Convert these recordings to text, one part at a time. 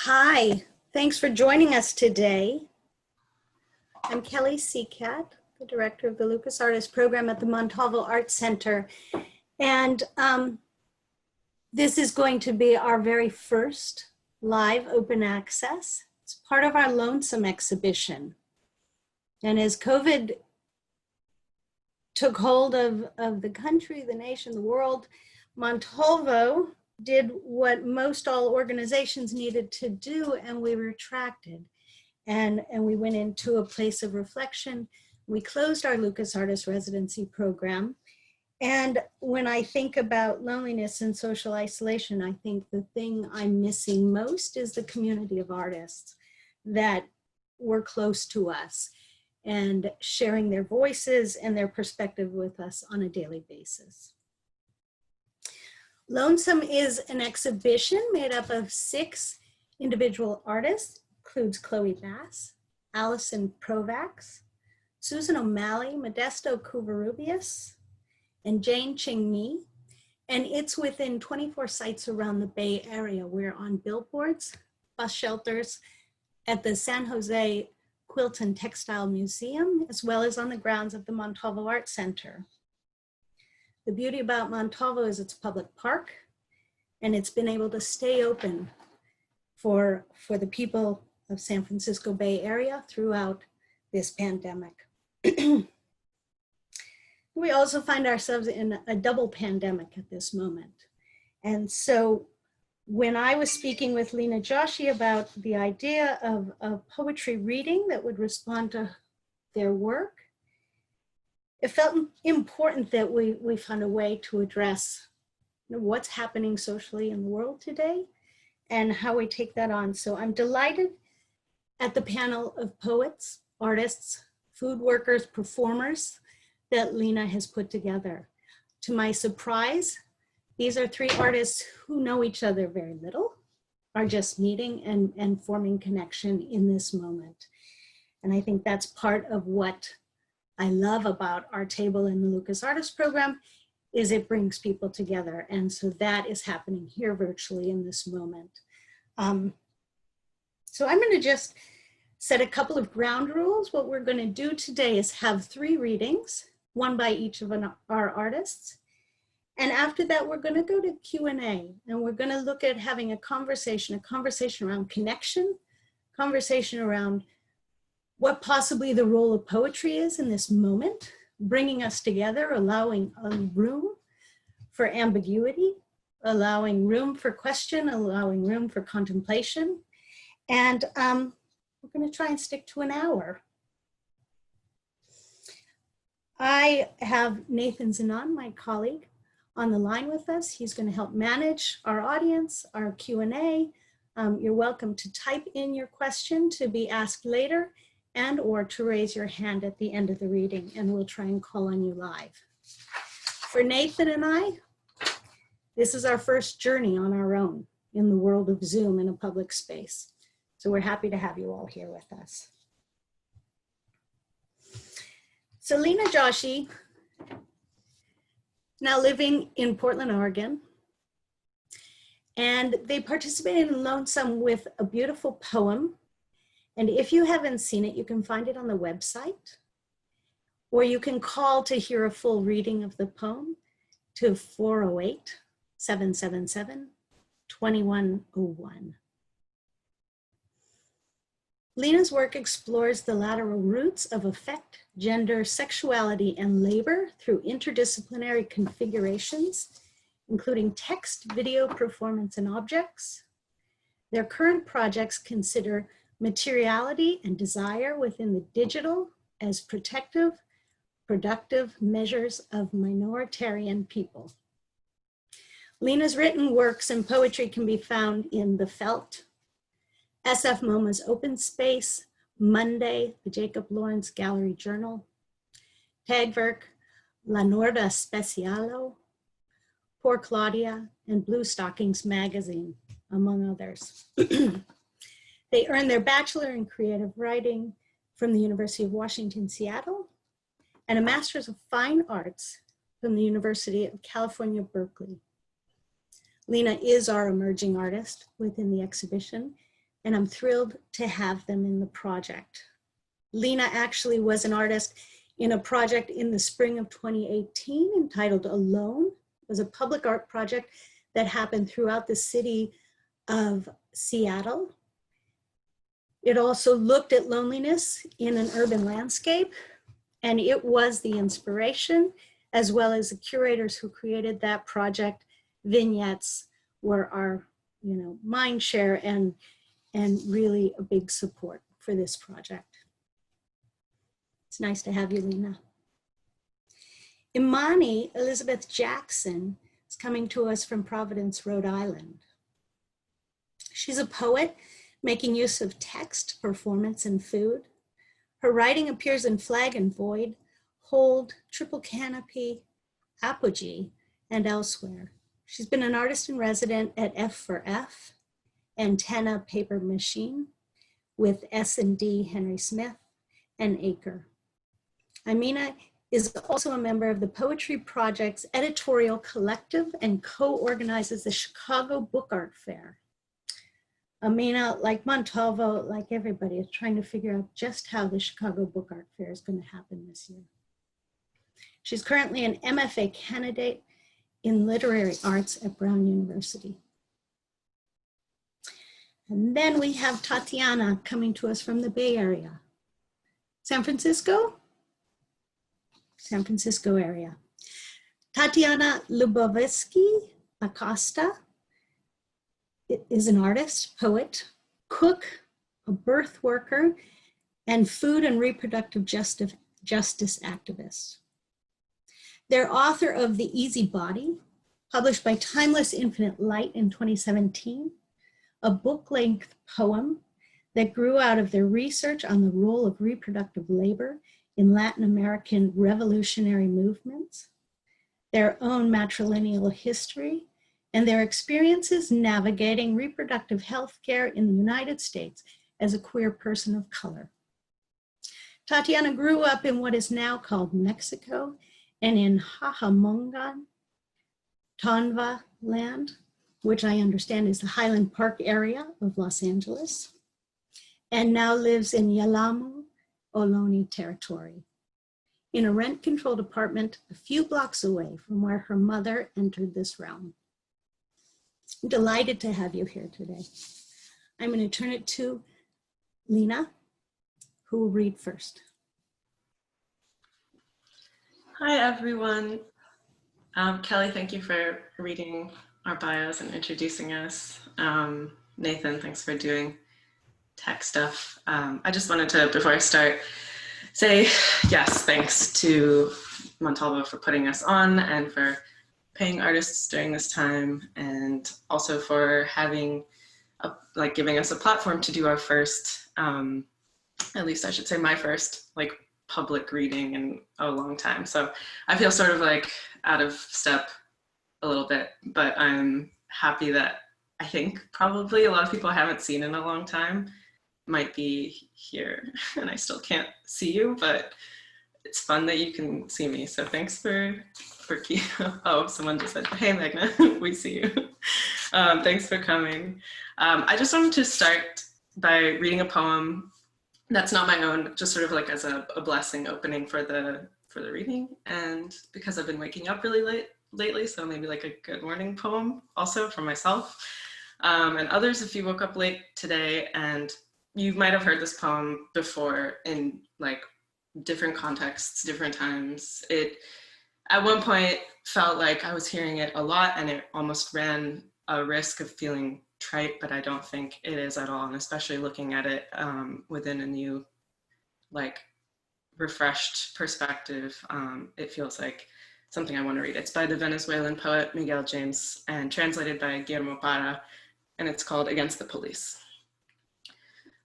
Hi, thanks for joining us today. I'm Kelly Sicat, the director of the Lucas Artist Program at the Montalvo Art Center. And this is going to be our very first live open access. It's part of our Lonesome exhibition. And as COVID took hold of the country, the nation, the world, Montalvo did what most all organizations needed to do, and we retracted. And we went into a place of reflection. We closed our Lucas Artist Residency Program. And when I think about loneliness and social isolation, I think the thing I'm missing most is the community of artists that were close to us and sharing their voices and their perspective with us on a daily basis. Lonesome is an exhibition made up of 6 individual artists, includes Chloe Bass, Allison Provax, Susan O'Malley, Modesto Covarrubias, and Jane Ching Mi. And it's within 24 sites around the Bay Area. We're on billboards, bus shelters, at the San Jose Quilt and Textile Museum, as well as on the grounds of the Montalvo Art Center. The beauty about Montalvo is it's a public park, and it's been able to stay open for the people of San Francisco Bay Area throughout this pandemic. We also find ourselves in a double pandemic at this moment. And so when I was speaking with Leena Joshi about the idea of poetry reading that would respond to their work, it felt important that we found a way to address what's happening socially in the world today and how we take that on. So I'm delighted at the panel of poets, artists, food workers, performers that Leena has put together. To my surprise, these are 3 artists who know each other very little, are just meeting and forming connection in this moment. And I think that's part of what I love about our table in the Lucas Artist Program is it brings people together. And so that is happening here virtually in this moment. So I'm going to just set a couple of ground rules. What we're going to do today is have 3 readings, 1 by each of our artists. And after that, we're going to go to Q&A, and we're going to look at having a conversation around connection, conversation around what possibly the role of poetry is in this moment, bringing us together, allowing a room for ambiguity, allowing room for question, allowing room for contemplation. And we're going to try and stick to an hour. I have Nathan Zanon, my colleague, on the line with us. He's going to help manage our audience, our Q&A. You're welcome to type in your question to be asked later, and or to raise your hand at the end of the reading, and we'll try and call on you live. For Nathan and I, this is our first journey on our own in the world of Zoom in a public space. So we're happy to have you all here with us. So Leena Joshi, now living in Portland, Oregon, and they participated in Lonesome with a beautiful poem. And if you haven't seen it, you can find it on the website, or you can call to hear a full reading of the poem to 408-777-2101. Leena's work explores the lateral roots of affect, gender, sexuality, and labor through interdisciplinary configurations, including text, video, performance, and objects. Their current projects consider materiality and desire within the digital as protective, productive measures of minoritarian people. Leena's written works and poetry can be found in The Felt, SF MoMA's Open Space, Monday, the Jacob Lawrence Gallery Journal, Tagwerk, La Norda Specialo, Poor Claudia, and Blue Stockings Magazine, among others. They earned their Bachelor in Creative Writing from the University of Washington, Seattle, and a Master's of Fine Arts from the University of California, Berkeley. Leena is our emerging artist within the exhibition, and I'm thrilled to have them in the project. Leena actually was an artist in a project in the spring of 2018 entitled Alone. It was a public art project that happened throughout the city of Seattle. It also looked at loneliness in an urban landscape, and it was the inspiration, as well as the curators who created that project. Vignettes were our, mind share and really a big support for this project. It's nice to have you, Leena. Imani Elizabeth Jackson is coming to us from Providence, Rhode Island. She's a poet making use of text, performance, and food. Her writing appears in Flag and Void, Hold, Triple Canopy, Apogee, and elsewhere. She's been an artist in resident at F for F, Antenna Paper Machine, with S&D Henry Smith, and Acre. Imani is also a member of the Poetry Project's editorial collective and co-organizes the Chicago Book Art Fair. Imani, like Montalvo, like everybody, is trying to figure out just how the Chicago Book Art Fair is going to happen this year. She's currently an MFA candidate in literary arts at Brown University. And then we have Tatiana coming to us from the Bay Area. San Francisco? San Francisco area. Tatiana Luboviski-Acosta is an artist, poet, cook, a birth worker, and food and reproductive justice activist. They're author of The Easy Body, published by Timeless Infinite Light in 2017, a book-length poem that grew out of their research on the role of reproductive labor in Latin American revolutionary movements, their own matrilineal history, and their experiences navigating reproductive health care in the United States as a queer person of color. Tatiana grew up in what is now called Mexico and in Cajamongan, Tonva land, which I understand is the Highland Park area of Los Angeles, and now lives in Yalamu, Ohlone territory, in a rent-controlled apartment a few blocks away from where her mother entered this realm. I'm delighted to have you here today. I'm going to turn it to Leena, who will read first. Hi, everyone. Kelly, thank you for reading our bios and introducing us. Nathan, thanks for doing tech stuff. I just wanted to, before I start, say yes, thanks to Montalvo for putting us on and for paying artists during this time, and also for having, giving us a platform to do our first, at least I should say my first, public reading in a long time. So I feel sort of out of step a little bit, but I'm happy that I think probably a lot of people I haven't seen in a long time might be here, and I still can't see you, but it's fun that you can see me. So thanks for oh, someone just said, hey, Magna, we see you. Thanks for coming. I just wanted to start by reading a poem that's not my own, just sort of as a blessing opening for the reading, and because I've been waking up really late lately, so maybe a good morning poem also for myself and others if you woke up late today. And you might have heard this poem before in different contexts, different times. It at one point felt like I was hearing it a lot, and it almost ran a risk of feeling trite, but I don't think it is at all. And especially looking at it within a new, refreshed perspective, it feels like something I want to read. It's by the Venezuelan poet Miguel James and translated by Guillermo Parra, and it's called Against the Police.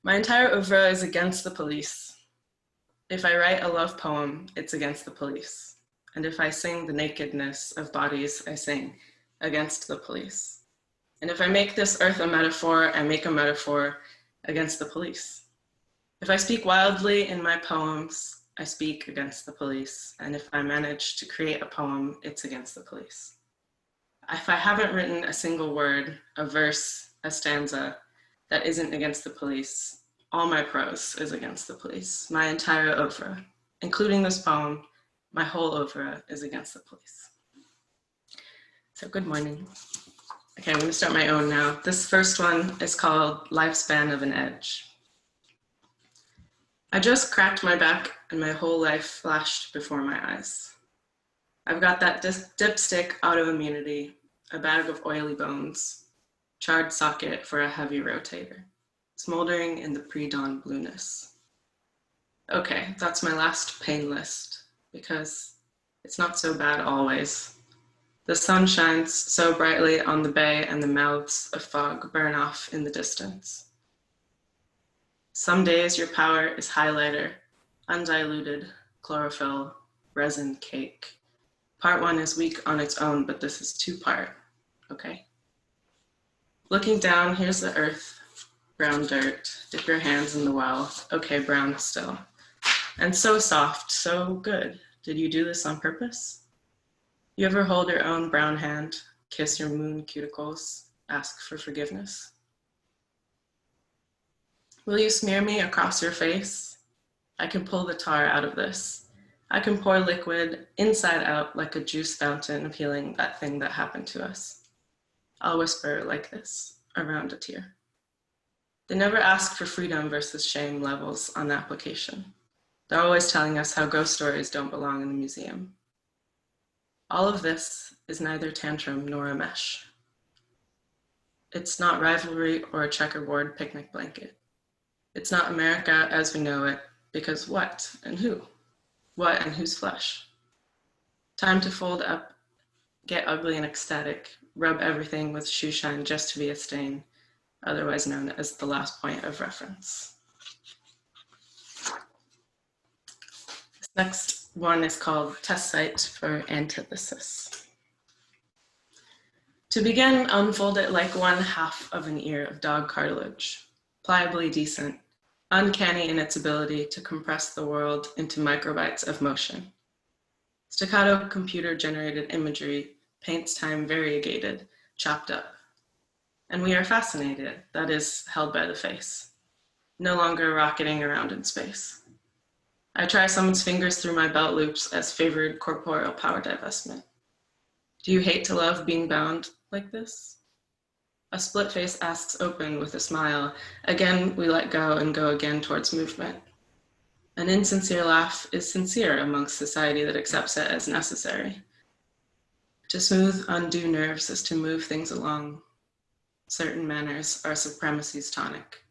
My entire oeuvre is against the police. If I write a love poem, it's against the police. And if I sing the nakedness of bodies, I sing against the police. And if I make this earth a metaphor, I make a metaphor against the police. If I speak wildly in my poems, I speak against the police. And if I manage to create a poem, it's against the police. If I haven't written a single word, a verse, a stanza, that isn't against the police. All my prose is against the police. My entire oeuvre, including this poem, my whole oeuvre is against the police. So good morning. Okay, I'm gonna start my own now. This first one is called Lifespan of an Edge. I just cracked my back and my whole life flashed before my eyes. I've got that dipstick autoimmunity, a bag of oily bones, charred socket for a heavy rotator, smoldering in the pre-dawn blueness. Okay, that's my last pain list, because it's not so bad always. The sun shines so brightly on the bay and the mouths of fog burn off in the distance. Some days your power is highlighter, undiluted, chlorophyll, resin cake. Part one is weak on its own, but this is two-part, okay? Looking down, here's the earth, brown dirt, dip your hands in the well, okay, brown still. And so soft, so good. Did you do this on purpose? You ever hold your own brown hand, kiss your moon cuticles, ask for forgiveness? Will you smear me across your face? I can pull the tar out of this. I can pour liquid inside out like a juice fountain healing that thing that happened to us. I'll whisper like this around a tear. They never ask for freedom versus shame levels on the application. They're always telling us how ghost stories don't belong in the museum. All of this is neither tantrum nor a mesh. It's not rivalry or a checkerboard picnic blanket. It's not America as we know it, because what and who? What and whose flesh? Time to fold up, get ugly and ecstatic, rub everything with shoe shine just to be a stain, otherwise known as the last point of reference. This next one is called Test Site for Antithesis. To begin, unfold it like one half of an ear of dog cartilage, pliably decent, uncanny in its ability to compress the world into microbytes of motion. Staccato computer-generated imagery paints time variegated, chopped up. And we are fascinated, that is, held by the face, no longer rocketing around in space. I try someone's fingers through my belt loops as favored corporeal power divestment. Do you hate to love being bound like this? A split face asks open with a smile. Again, we let go and go again towards movement. An insincere laugh is sincere amongst society that accepts it as necessary. To smooth undue nerves is to move things along. Certain manners are supremacy's tonic.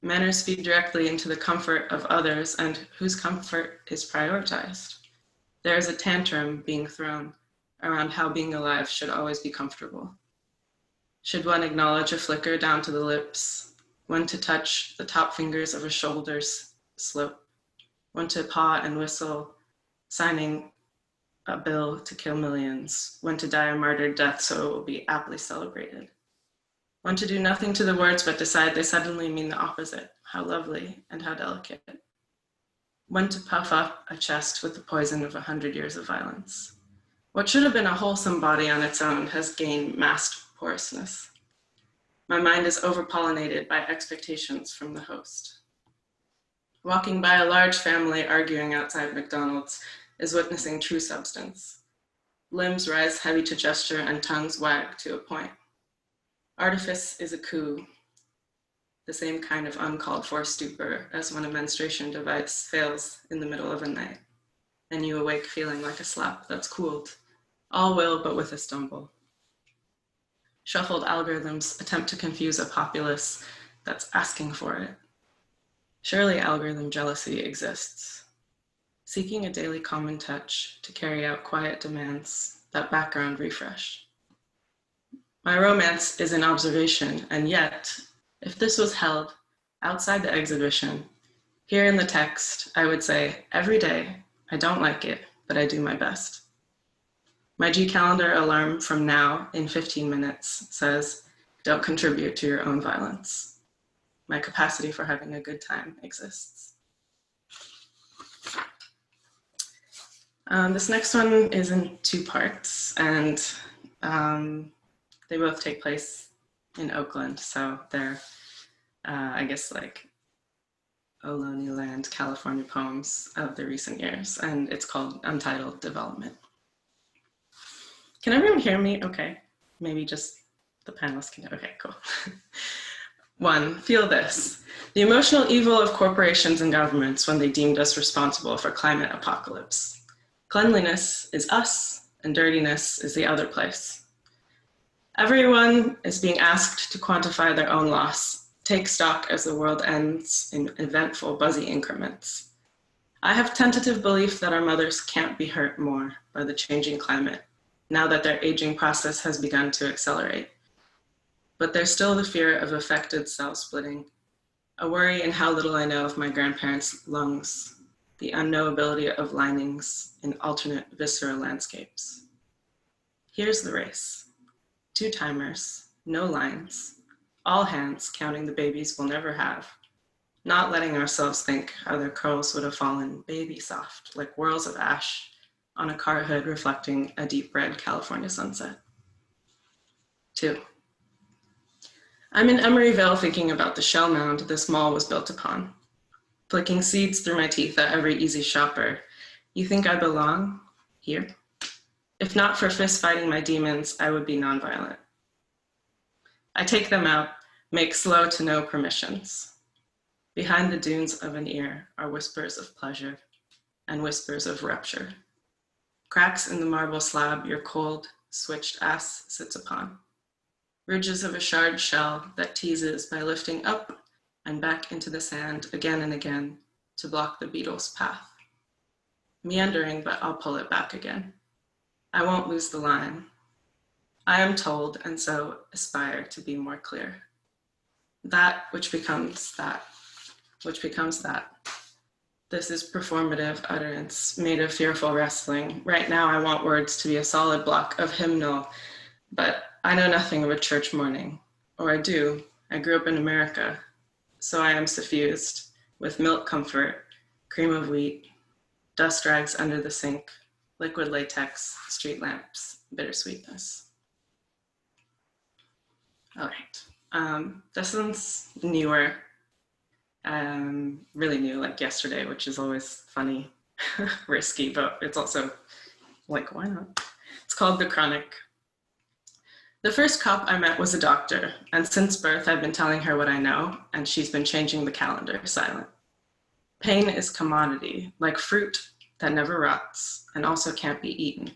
Manners feed directly into the comfort of others and whose comfort is prioritized. There is a tantrum being thrown around how being alive should always be comfortable. Should one acknowledge a flicker down to the lips, when to touch the top fingers of a shoulder's slope, when to paw and whistle, signing a bill to kill millions, when to die a martyred death so it will be aptly celebrated. When to do nothing to the words but decide they suddenly mean the opposite, how lovely and how delicate. When to puff up a chest with the poison of 100 years of violence. What should have been a wholesome body on its own has gained masked porousness. My mind is overpollinated by expectations from the host. Walking by a large family arguing outside McDonald's is witnessing true substance. Limbs rise heavy to gesture and tongues wag to a point. Artifice is a coup, the same kind of uncalled for stupor as when a menstruation device fails in the middle of a night, and you awake feeling like a slap that's cooled, all will but with a stumble. Shuffled algorithms attempt to confuse a populace that's asking for it. Surely algorithm jealousy exists, seeking a daily common touch to carry out quiet demands, that background refresh. My romance is an observation, and yet, if this was held outside the exhibition, here in the text, I would say, every day, I don't like it, but I do my best. My G-calendar alarm from now in 15 minutes says, don't contribute to your own violence. My capacity for having a good time exists. This next one is in two parts, and they both take place in Oakland, so they're I guess like Ohlone Land, California poems of the recent years, and it's called Untitled Development. Can everyone hear me? Okay, maybe just the panelists can. Okay, cool. 1, feel this. The emotional evil of corporations and governments when they deemed us responsible for climate apocalypse. Cleanliness is us, and dirtiness is the other place. Everyone is being asked to quantify their own loss, take stock as the world ends in eventful, buzzy increments. I have tentative belief that our mothers can't be hurt more by the changing climate, now that their aging process has begun to accelerate. But there's still the fear of affected cell splitting, a worry in how little I know of my grandparents' lungs, the unknowability of linings in alternate visceral landscapes. Here's the race. 2 timers, no lines, all hands counting the babies we'll never have, not letting ourselves think how their curls would have fallen baby soft, like whirls of ash on a car hood reflecting a deep red California sunset. 2. I'm in Emeryville thinking about the shell mound this mall was built upon, flicking seeds through my teeth at every easy shopper. You think I belong here? If not for fist fighting my demons, I would be nonviolent. I take them out, make slow to no permissions. Behind the dunes of an ear are whispers of pleasure and whispers of rupture. Cracks in the marble slab your cold, switched ass sits upon. Ridges of a shard shell that teases by lifting up and back into the sand again and again to block the beetle's path. Meandering, but I'll pull it back again. I won't lose the line. I am told, and so aspire to be more clear. That which becomes that, which becomes that. This is performative utterance made of fearful wrestling. Right now I want words to be a solid block of hymnal, but I know nothing of a church morning. Or I do. I grew up in America, so I am suffused with milk comfort, cream of wheat, dust rags under the sink, liquid latex, street lamps, bittersweetness. All right. This one's newer, really new, like yesterday, which is always funny, risky, but it's also like, why not? It's called The Chronic. The first cop I met was a doctor, and since birth I've been telling her what I know, and she's been changing the calendar silent. Pain is commodity, like fruit that never rots and also can't be eaten.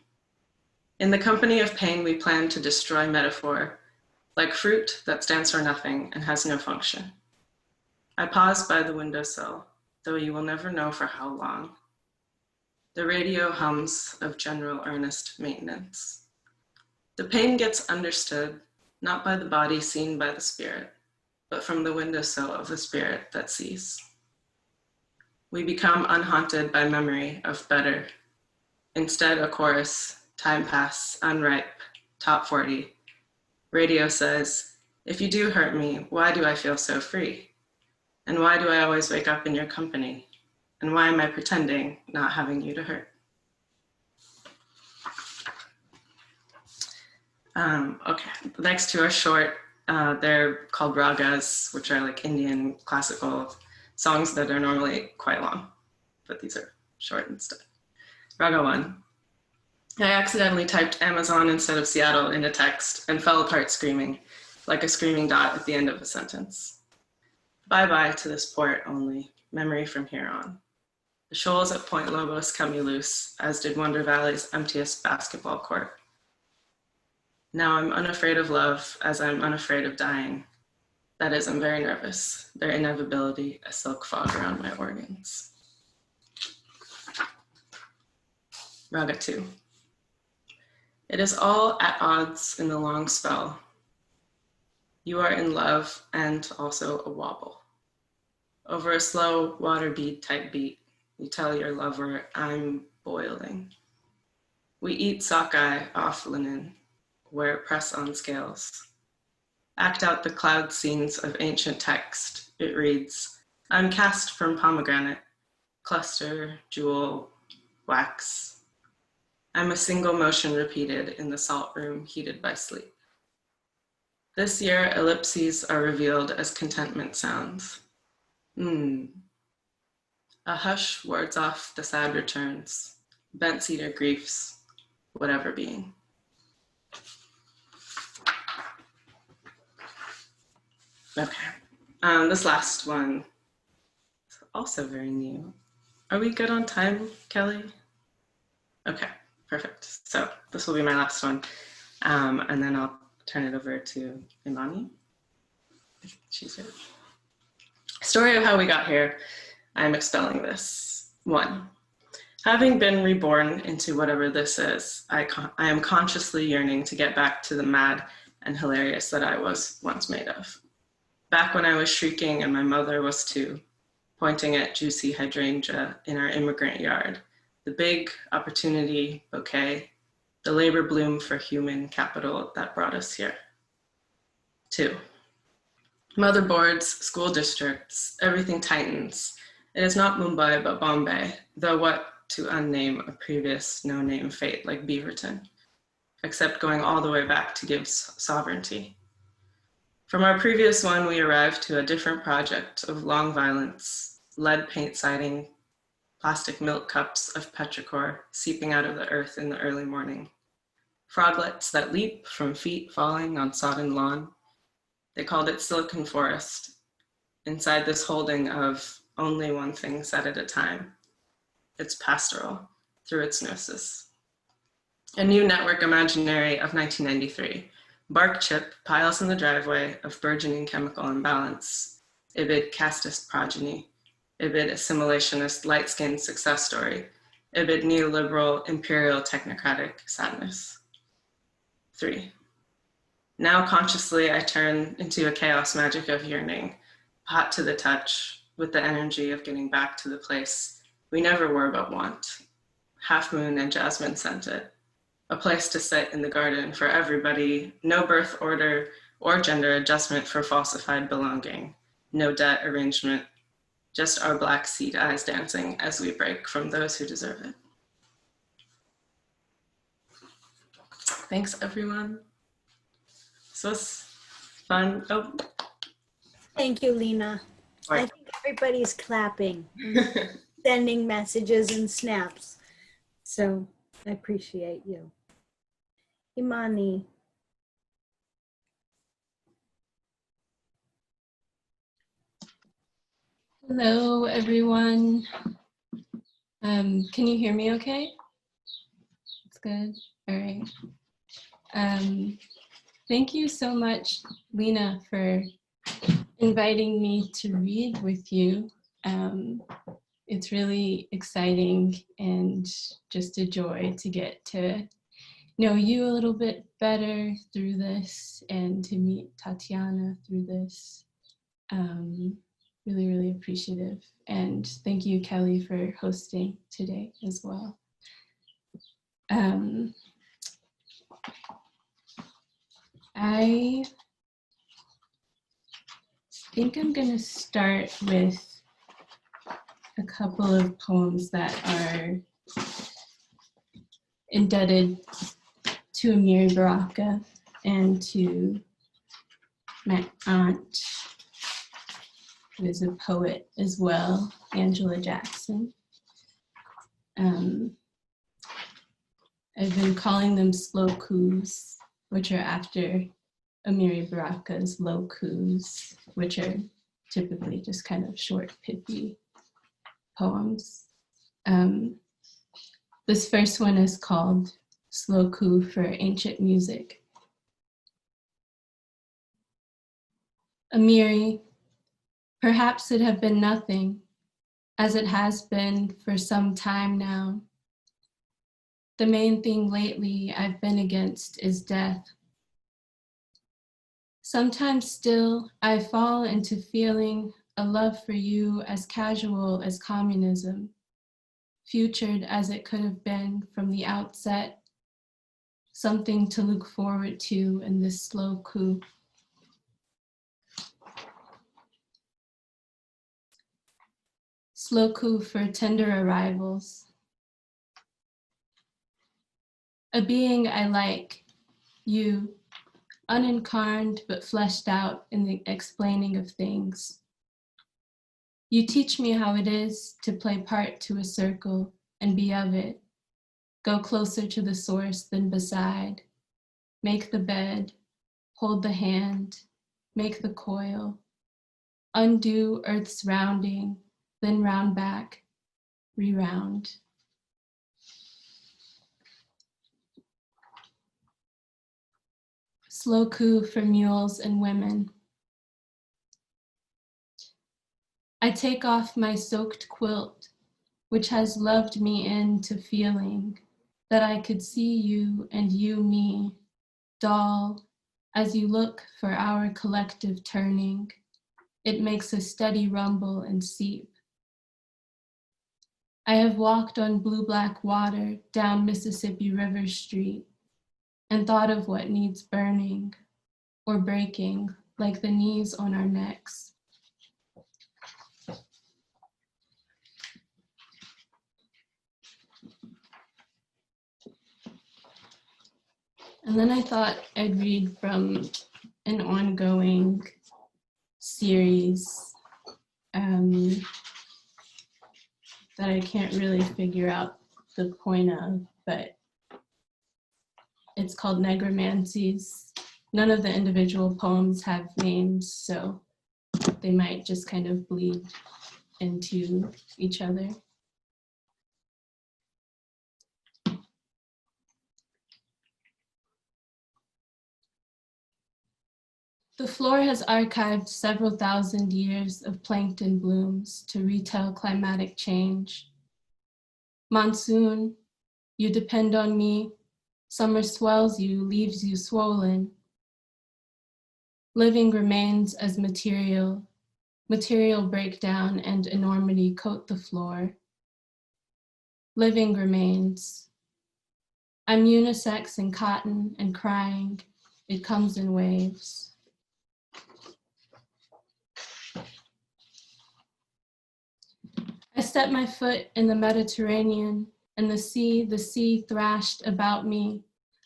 In the company of pain, we plan to destroy metaphor, like fruit that stands for nothing and has no function. I pause by the windowsill, though you will never know for how long. The radio hums of general earnest maintenance. The pain gets understood, not by the body seen by the spirit, but from the windowsill of the spirit that sees. We become unhaunted by memory of better. Instead, a chorus, time pass, unripe, top 40. Radio says, if you do hurt me, why do I feel so free? And why do I always wake up in your company? And why am I pretending not having you to hurt? Okay, the next 2 are short. They're called ragas, which are like Indian classical songs that are normally quite long, but these are short instead. Raga 1. I accidentally typed Amazon instead of Seattle in a text and fell apart screaming, like a screaming dot at the end of a sentence. Bye-bye to this port only, memory from here on. The shoals at Point Lobos cut me loose, as did Wonder Valley's emptiest basketball court. Now I'm unafraid of love, as I'm unafraid of dying. That is, I'm very nervous. Their inevitability, a silk fog around my organs. Raga 2. It is all at odds in the long spell. You are in love and also a wobble. Over a slow water bead type beat, you tell your lover, I'm boiling. We eat sockeye off linen, wear press on scales. Act out the cloud scenes of ancient text. It reads, I'm cast from pomegranate, cluster, jewel, wax. I'm a single motion repeated in the salt room heated by sleep. This year, ellipses are revealed as contentment sounds. A hush wards off the sad returns, bent cedar griefs, whatever being. Okay, this last one is also very new. Are we good on time, Kelly? Okay, perfect. So this will be my last one. And then I'll turn it over to Imani. She's here. Story of how we got here. I'm expelling this. 1. Having been reborn into whatever this is, I am consciously yearning to get back to the mad and hilarious that I was once made of. Back when I was shrieking and my mother was too, pointing at juicy hydrangea in our immigrant yard, the big opportunity bouquet, the labor bloom for human capital that brought us here. 2. Motherboards, school districts, everything tightens. It is not Mumbai, but Bombay, though what to unname a previous no-name fate like Beaverton, except going all the way back to Gibbs' sovereignty. From our previous one, we arrived to a different project of long violence, lead paint siding, plastic milk cups of petrichor seeping out of the earth in the early morning, froglets that leap from feet falling on sodden lawn. They called it Silicon Forest, inside this holding of only one thing said at a time. It's pastoral, through its gnosis. A new network imaginary of 1993. Bark chip piles in the driveway of burgeoning chemical imbalance. Ibid casteist progeny. Ibid assimilationist light-skinned success story. Ibid neoliberal imperial technocratic sadness. 3. Now consciously I turn into a chaos magic of yearning, hot to the touch, with the energy of getting back to the place we never were but want. Half moon and jasmine scented. A place to sit in the garden for everybody, no birth order or gender adjustment for falsified belonging, no debt arrangement, just our black seed eyes dancing as we break from those who deserve it. Thanks, everyone. This was fun. Oh. Thank you, Leena. I think everybody's clapping, sending messages and snaps. So I appreciate you. Imani. Hello, everyone. Can you hear me okay? That's good. All right. Thank you so much, Leena, for inviting me to read with you. It's really exciting and just a joy to get to know you a little bit better through this and to meet Tatiana through this. Really, really appreciative. And thank you, Kelly, for hosting today as well. I think I'm going to start with a couple of poems that are indebted to Amiri Baraka and to my aunt, who is a poet as well, Angela Jackson. I've been calling them slow coups, which are after Amiri Baraka's low coups, which are typically just kind of short, pithy poems. This first one is called Slow Coup for Ancient Music. Amiri, perhaps it have been nothing, as it has been for some time now. The main thing lately I've been against is death. Sometimes still I fall into feeling a love for you as casual as communism, futured as it could have been from the outset, something to look forward to in this slow coup. Slow coup for tender arrivals. A being I like, you, unincarnate but fleshed out in the explaining of things. You teach me how it is to play part to a circle and be of it, go closer to the source than beside, make the bed, hold the hand, make the coil, undo earth's rounding, then round back, re-round. Slow coup for mules and women. I take off my soaked quilt, which has loved me into feeling that I could see you and you me, doll, as you look for our collective turning. It makes a steady rumble and seep. I have walked on blue-black water down Mississippi River Street and thought of what needs burning or breaking, like the knees on our necks. And then I thought I'd read from an ongoing series that I can't really figure out the point of, but it's called Negromancies. None of the individual poems have names, so they might just kind of bleed into each other. The floor has archived several thousand years of plankton blooms to retell climatic change. Monsoon, you depend on me. Summer swells you, leaves you swollen. Living remains as material. Material breakdown and enormity coat the floor. Living remains. I'm unisex and cotton and crying. It comes in waves. I stepped my foot in the Mediterranean, and the sea thrashed about me.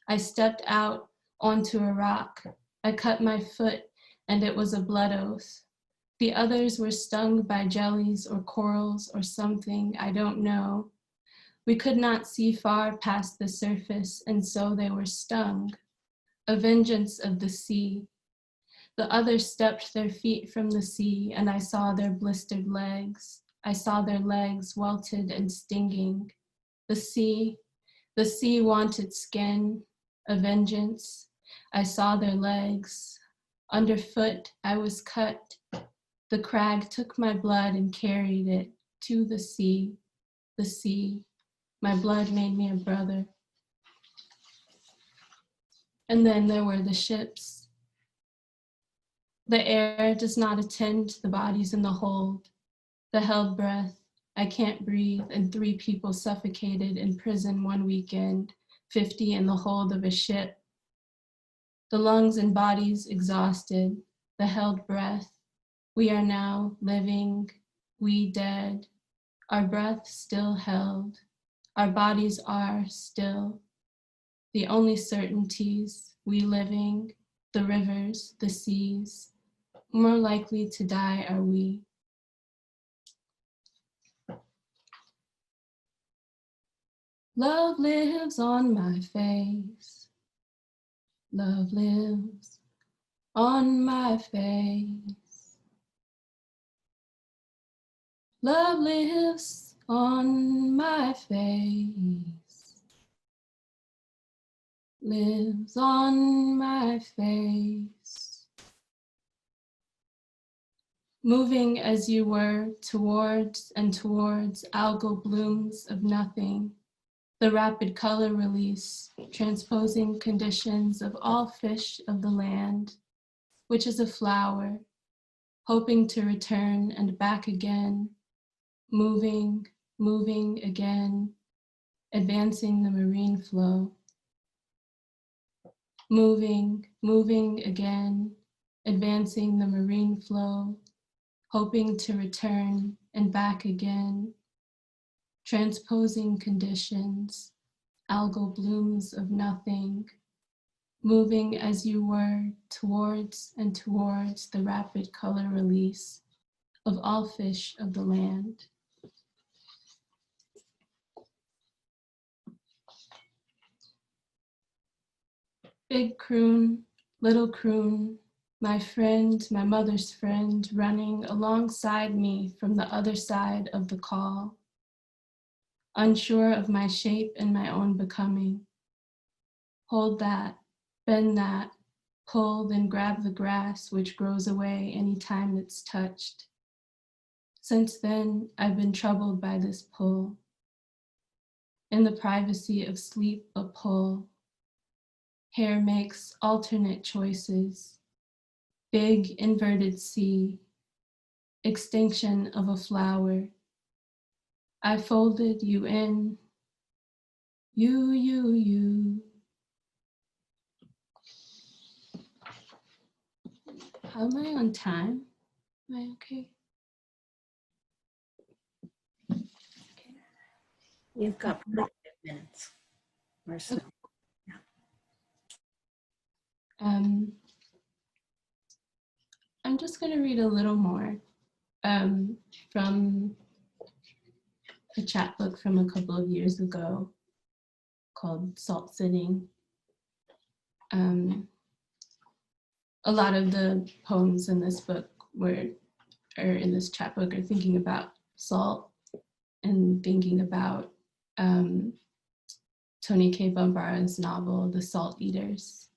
I stepped out onto a rock. I cut my foot, and it was a blood oath. The others were stung by jellies or corals or something, I don't know. We could not see far past the surface, and so they were stung. A vengeance of the sea. The others stepped their feet from the sea, and I saw their blistered legs. I saw their legs welted and stinging. The sea wanted skin, a vengeance. I saw their legs. Underfoot, I was cut. The crag took my blood and carried it to the sea. The sea, my blood made me a brother. And then there were the ships. The air does not attend to the bodies in the hold. The held breath, I can't breathe, and 3 people suffocated in prison one weekend, 50 in the hold of a ship. The lungs and bodies exhausted, the held breath. We are now living, we dead, our breath still held, our bodies are still. The only certainties, we living, the rivers, the seas, more likely to die are we. Love lives on my face. Love lives on my face. Love lives on my face. Lives on my face. Moving as you were towards and towards algal blooms of nothing. The rapid color release, transposing conditions of all fish of the land, which is a flower, hoping to return and back again, moving, moving again, advancing the marine flow. Moving, moving again, advancing the marine flow, hoping to return and back again, transposing conditions, algal blooms of nothing, moving as you were towards and towards the rapid color release of all fish of the land. Big croon, little croon, my friend, my mother's friend, running alongside me from the other side of the call, unsure of my shape and my own becoming. Hold that, bend that, pull, then grab the grass which grows away anytime it's touched. Since then, I've been troubled by this pull. In the privacy of sleep, a pull. Hair makes alternate choices. Big inverted C, extinction of a flower. I folded you in, you. How am I on time? Am I okay? You've got 5 minutes or so. I'm just going to read a little more from a chapbook from a couple of years ago called Salt Sitting. A lot of the poems in this book in this chapbook are thinking about salt and thinking about Toni K. Bambara's novel, The Salt Eaters,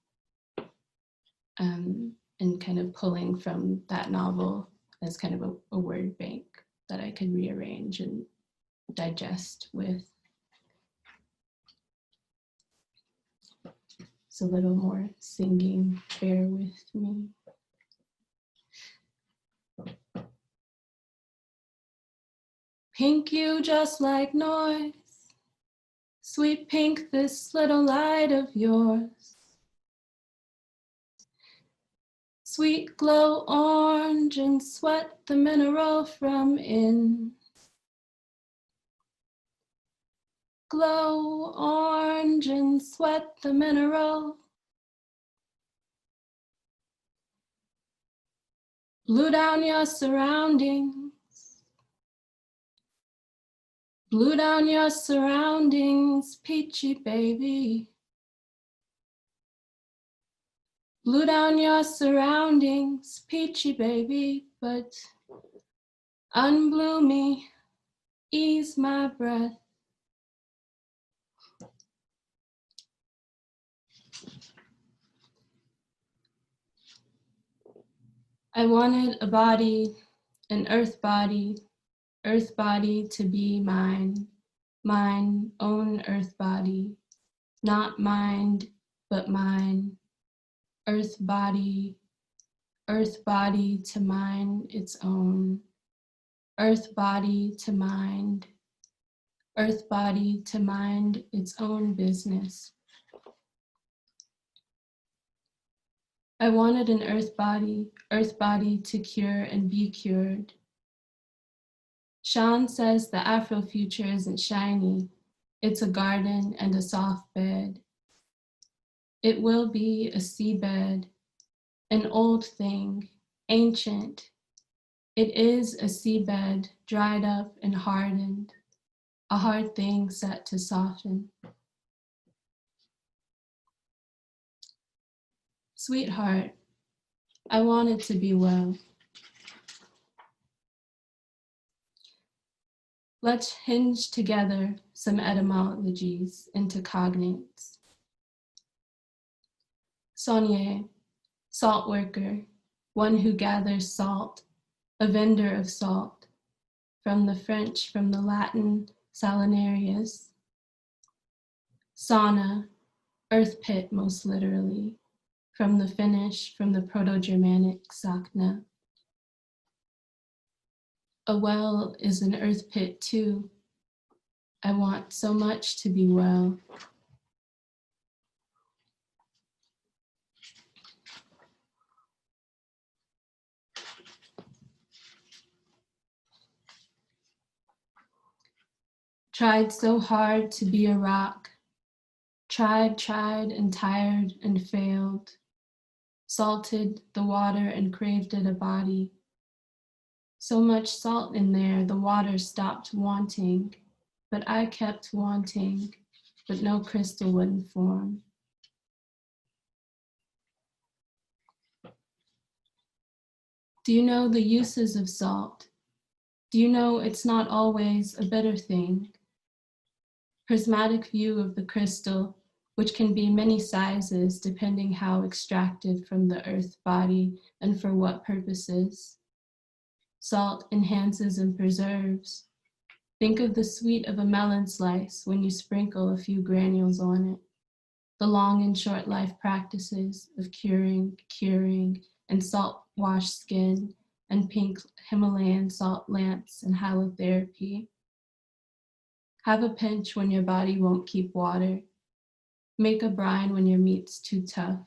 and kind of pulling from that novel as kind of a word bank that I could rearrange and digest with. It's a little more singing, bear with me. Pink, you just like noise. Sweet pink, this little light of yours. Sweet glow orange and sweat the mineral from in. Glow orange and sweat the mineral. Blue down your surroundings. Blue down your surroundings, peachy baby. Blue down your surroundings, peachy baby, but unblue me, ease my breath. I wanted a body, an earth body to be mine, mine own earth body, not mind, but mine, earth body to mine its own, earth body to mind its own business. I wanted an earth body to cure and be cured. Sean says the Afrofuture isn't shiny. It's a garden and a soft bed. It will be a seabed, an old thing, ancient. It is a seabed, dried up and hardened, a hard thing set to soften. Sweetheart, I wanted to be well. Let's hinge together some etymologies into cognates. Saunier, salt worker, one who gathers salt, a vendor of salt, from the French, from the Latin, salinarius. Sauna, earth pit most literally, from the Finnish, from the Proto-Germanic sakna. A well is an earth pit too. I want so much to be well. Tried so hard to be a rock, tried, and tired and failed, salted the water and craved it a body. So much salt in there, the water stopped wanting, but I kept wanting, but no crystal wouldn't form. Do you know the uses of salt? Do you know it's not always a bitter thing? Prismatic view of the crystal, which can be many sizes depending how extracted from the earth body and for what purposes. Salt enhances and preserves. Think of the sweet of a melon slice when you sprinkle a few granules on it. The long and short life practices of curing, and salt washed skin, and pink Himalayan salt lamps and halotherapy. Have a pinch when your body won't keep water. Make a brine when your meat's too tough.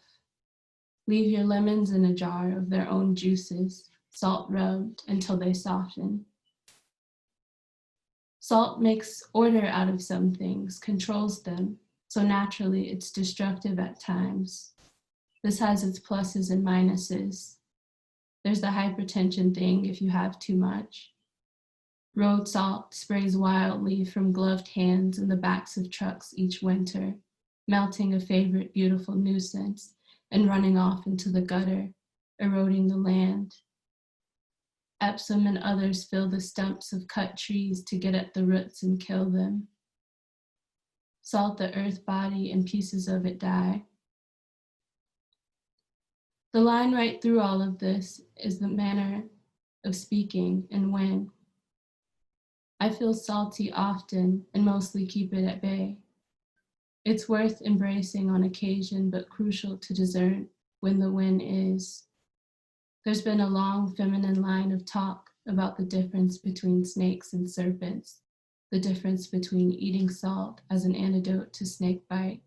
Leave your lemons in a jar of their own juices, salt rubbed until they soften. Salt makes order out of some things, controls them, so naturally it's destructive at times. This has its pluses and minuses. There's the hypertension thing if you have too much. Road salt sprays wildly from gloved hands in the backs of trucks each winter, melting a favorite beautiful nuisance and running off into the gutter, eroding the land. Epsom and others fill the stumps of cut trees to get at the roots and kill them. Salt the earth body and pieces of it die. The line right through all of this is the manner of speaking and when. I feel salty often and mostly keep it at bay. It's worth embracing on occasion, but crucial to discern when the when is. There's been a long feminine line of talk about the difference between snakes and serpents, the difference between eating salt as an antidote to snake bite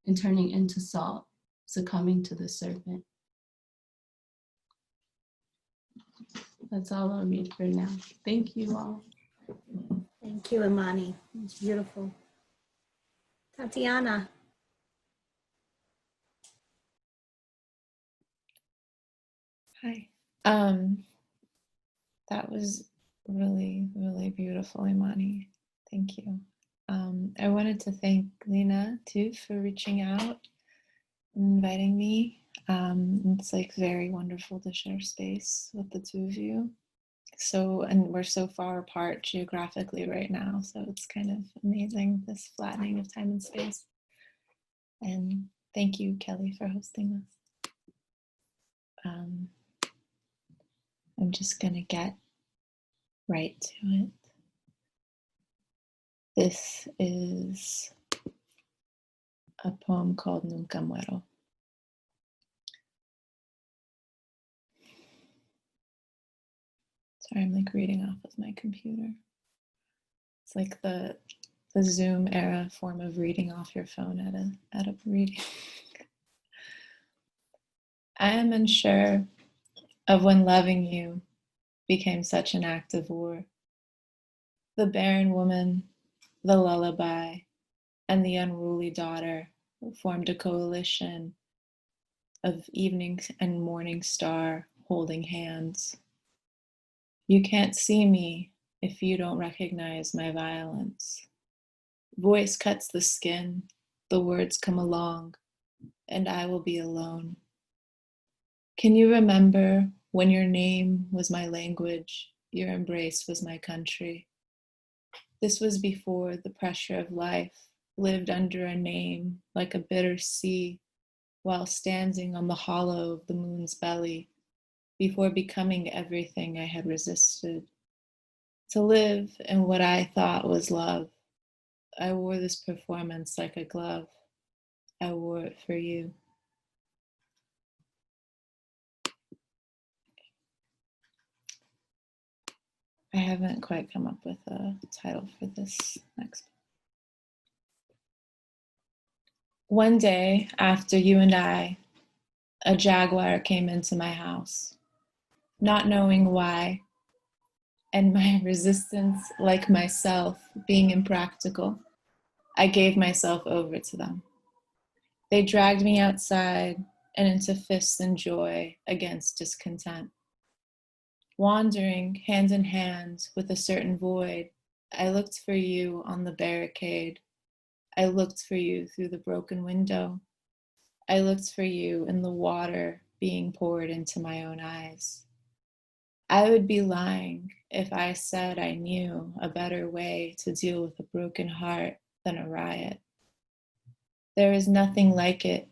and turning into salt, succumbing to the serpent. That's all I'll read for now. Thank you all. Thank you, Imani. It's beautiful. Tatiana. Hi. That was really, really beautiful, Imani. Thank you. I wanted to thank Leena too for reaching out and inviting me. It's like very wonderful to share space with the two of you. And we're so far apart geographically right now, so it's kind of amazing, this flattening of time and space. And thank you, Kelly, for hosting this. I'm just gonna get right to it. This is a poem called Nunca Muero. Sorry, I'm like reading off of my computer. It's like the Zoom era form of reading off your phone at a reading. I am unsure of when loving you became such an act of war. The barren woman, the lullaby, and the unruly daughter formed a coalition of evening and morning star holding hands. You can't see me if you don't recognize my violence. Voice cuts the skin, the words come along, and I will be alone. Can you remember when your name was my language, your embrace was my country? This was before the pressure of life lived under a name like a bitter sea while standing on the hollow of the moon's belly, before becoming everything I had resisted. To live in what I thought was love, I wore this performance like a glove. I wore it for you. I haven't quite come up with a title for this next. One day after you and I, a jaguar came into my house, not knowing why, and my resistance, like myself, being impractical, I gave myself over to them. They dragged me outside and into fists and joy against discontent. Wandering hand in hand with a certain void, I looked for you on the barricade. I looked for you through the broken window. I looked for you in the water being poured into my own eyes. I would be lying if I said I knew a better way to deal with a broken heart than a riot. There is nothing like it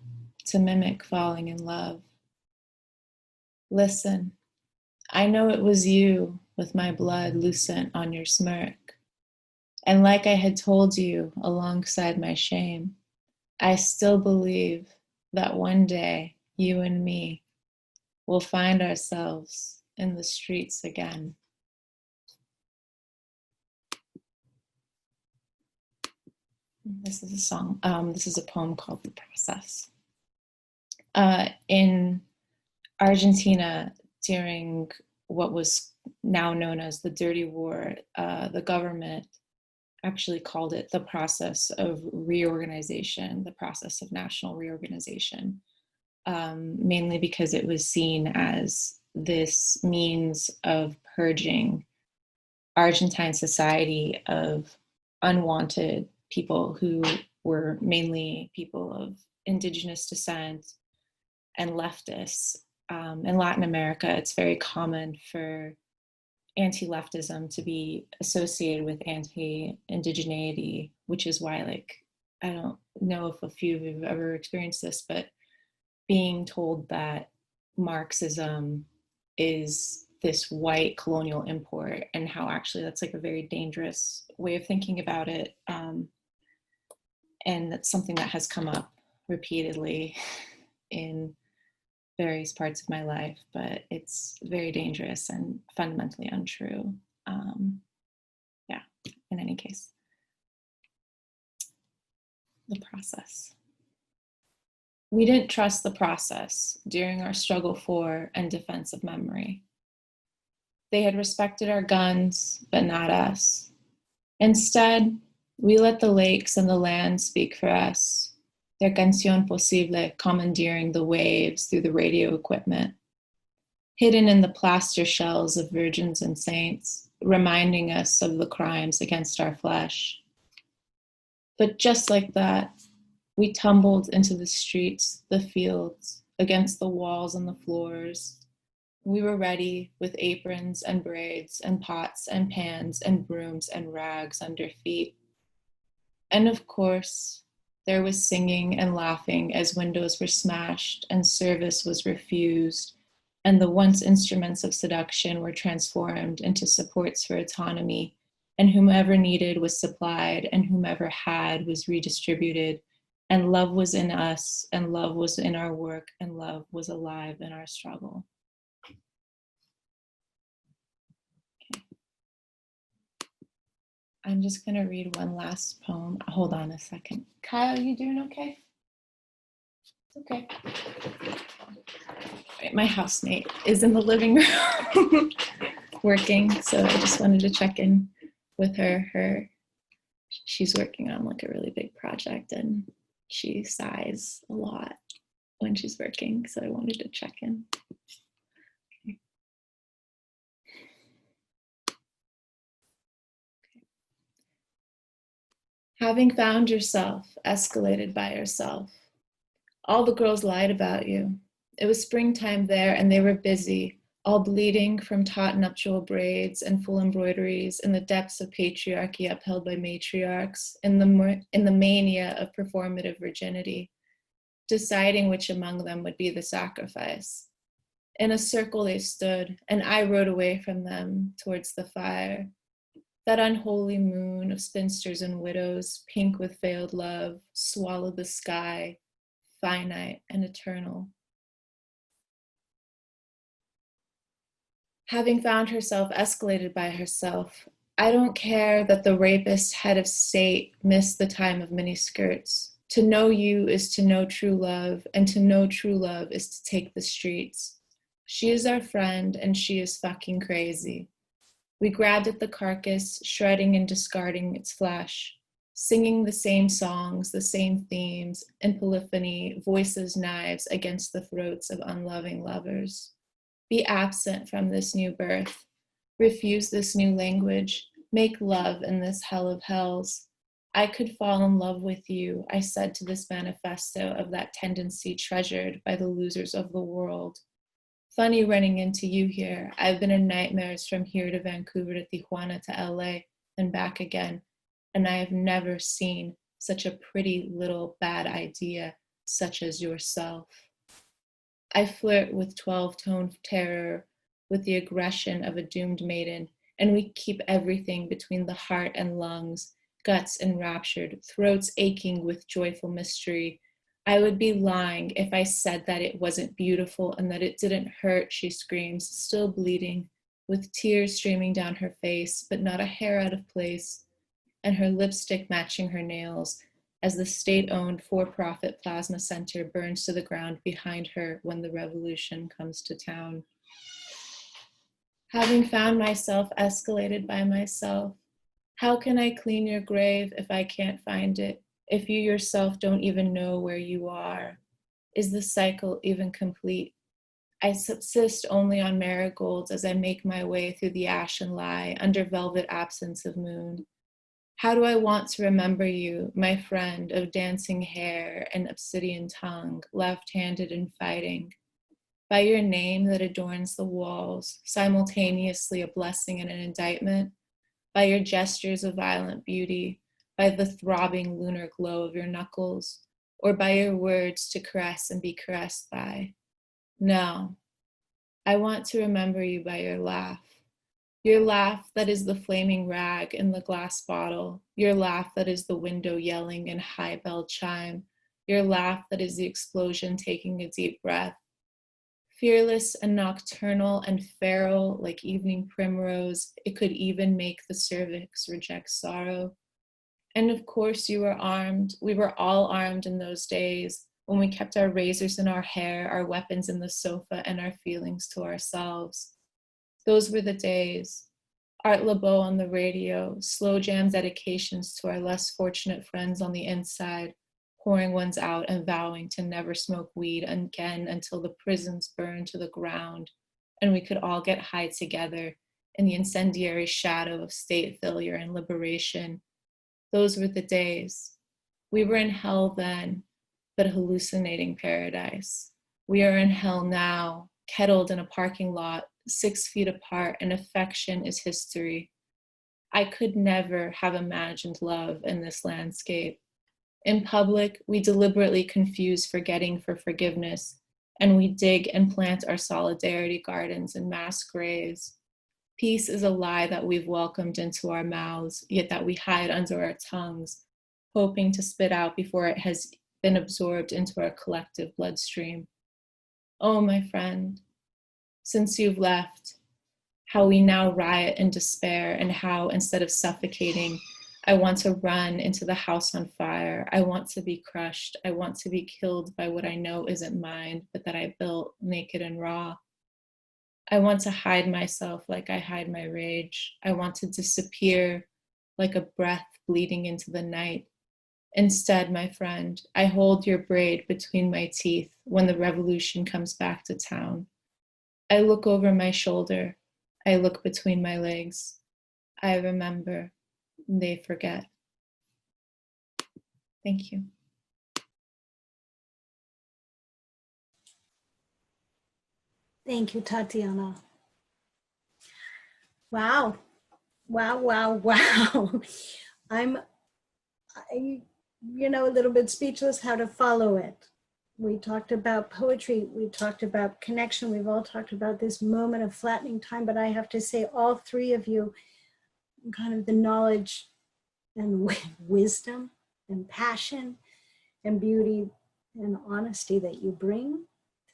to mimic falling in love. Listen, I know it was you with my blood lucent on your smirk. And like I had told you alongside my shame, I still believe that one day you and me will find ourselves in the streets again. This is a song. This is a poem called The Process. In Argentina, during what was now known as the Dirty War, the government actually called it the process of reorganization, the process of national reorganization, mainly because it was seen as this means of purging Argentine society of unwanted people who were mainly people of indigenous descent and leftists. In Latin America, it's very common for anti-leftism to be associated with anti-indigeneity, which is why, like, I don't know if a few of you have ever experienced this, but being told that Marxism is this white colonial import, and how actually that's like a very dangerous way of thinking about it. And that's something that has come up repeatedly in various parts of my life, but it's very dangerous and fundamentally untrue. Yeah, in any case. The process. We didn't trust the process during our struggle for and defense of memory. They had respected our guns, but not us. Instead, we let the lakes and the land speak for us, their canción posible commandeering the waves through the radio equipment, hidden in the plaster shells of virgins and saints, reminding us of the crimes against our flesh. But just like that, we tumbled into the streets, the fields, against the walls and the floors. We were ready with aprons and braids and pots and pans and brooms and rags under feet. And of course, there was singing and laughing as windows were smashed and service was refused, and the once instruments of seduction were transformed into supports for autonomy, and whomever needed was supplied, and whomever had was redistributed, and love was in us, and love was in our work, and love was alive in our struggle. I'm just gonna read one last poem. Hold on a second. Kyle, you doing okay? Okay. Right, my housemate is in the living room working, so I just wanted to check in with her. She's working on like a really big project and she sighs a lot when she's working, so I wanted to check in. Okay. Having found yourself escalated by yourself, all the girls lied about you. It was springtime there and they were busy, all bleeding from taut nuptial braids and full embroideries in the depths of patriarchy upheld by matriarchs, in the mania of performative virginity, deciding which among them would be the sacrifice. In a circle they stood, and I rode away from them towards the fire. That unholy moon of spinsters and widows, pink with failed love, swallowed the sky, finite and eternal. Having found herself escalated by herself, I don't care that the rapist head of state missed the time of miniskirts. To know you is to know true love, and to know true love is to take the streets. She is our friend, and she is fucking crazy. We grabbed at the carcass, shredding and discarding its flesh. singing the same songs, the same themes, in polyphony, voices, knives against the throats of unloving lovers. Be absent from this new birth, refuse this new language, make love in this hell of hells. I could fall in love with you, I said to this manifesto of that tendency treasured by the losers of the world. Funny running into you here. I've been in nightmares from here to Vancouver to Tijuana to LA and back again, and I have never seen such a pretty little bad idea such as yourself. I flirt with 12-tone terror, with the aggression of a doomed maiden, and we keep everything between the heart and lungs, guts enraptured, throats aching with joyful mystery. I would be lying if I said that it wasn't beautiful and that it didn't hurt, she screams, still bleeding, with tears streaming down her face, but not a hair out of place, and her lipstick matching her nails, as the state-owned for-profit plasma center burns to the ground behind her when the revolution comes to town. Having found myself escalated by myself, how can I clean your grave if I can't find it, if you yourself don't even know where you are? Is the cycle even complete? I subsist only on marigolds as I make my way through the ash and lie under velvet absence of moon. How do I want to remember you, my friend of dancing hair and obsidian tongue, left-handed and fighting? By your name that adorns the walls, simultaneously a blessing and an indictment? By your gestures of violent beauty, by the throbbing lunar glow of your knuckles, or by your words to caress and be caressed by? No, I want to remember you by your laugh. Your laugh that is the flaming rag in the glass bottle. Your laugh that is the window yelling in high bell chime. Your laugh that is the explosion taking a deep breath. Fearless and nocturnal and feral like evening primrose, it could even make the cervix reject sorrow. And of course you were armed. We were all armed in those days when we kept our razors in our hair, our weapons in the sofa, and our feelings to ourselves. Those were the days. Art Lebeau on the radio, slow jam dedications to our less fortunate friends on the inside, pouring ones out and vowing to never smoke weed again until the prisons burned to the ground and we could all get high together in the incendiary shadow of state failure and liberation. Those were the days. We were in hell then, but a hallucinating paradise. We are in hell now, kettled in a parking lot, 6 feet apart, and affection is history. I could never have imagined love in this landscape. In public, we deliberately confuse forgetting for forgiveness, and we dig and plant our solidarity gardens in mass graves. Peace is a lie that we've welcomed into our mouths, yet that we hide under our tongues, hoping to spit out before it has been absorbed into our collective bloodstream. Oh, my friend, since you've left, how we now riot in despair, and how, instead of suffocating, I want to run into the house on fire. I want to be crushed. I want to be killed by what I know isn't mine, but that I built naked and raw. I want to hide myself like I hide my rage. I want to disappear like a breath bleeding into the night. Instead, my friend, I hold your braid between my teeth when the revolution comes back to town. I look over my shoulder. I look between my legs. I remember. They forget. Thank you. Thank you, Tatiana. Wow. Wow, wow, wow. I'm a little bit speechless how to follow it. We talked about poetry. We talked about connection. We've all talked about this moment of flattening time, but I have to say all three of you, kind of the knowledge and wisdom and passion and beauty and honesty that you bring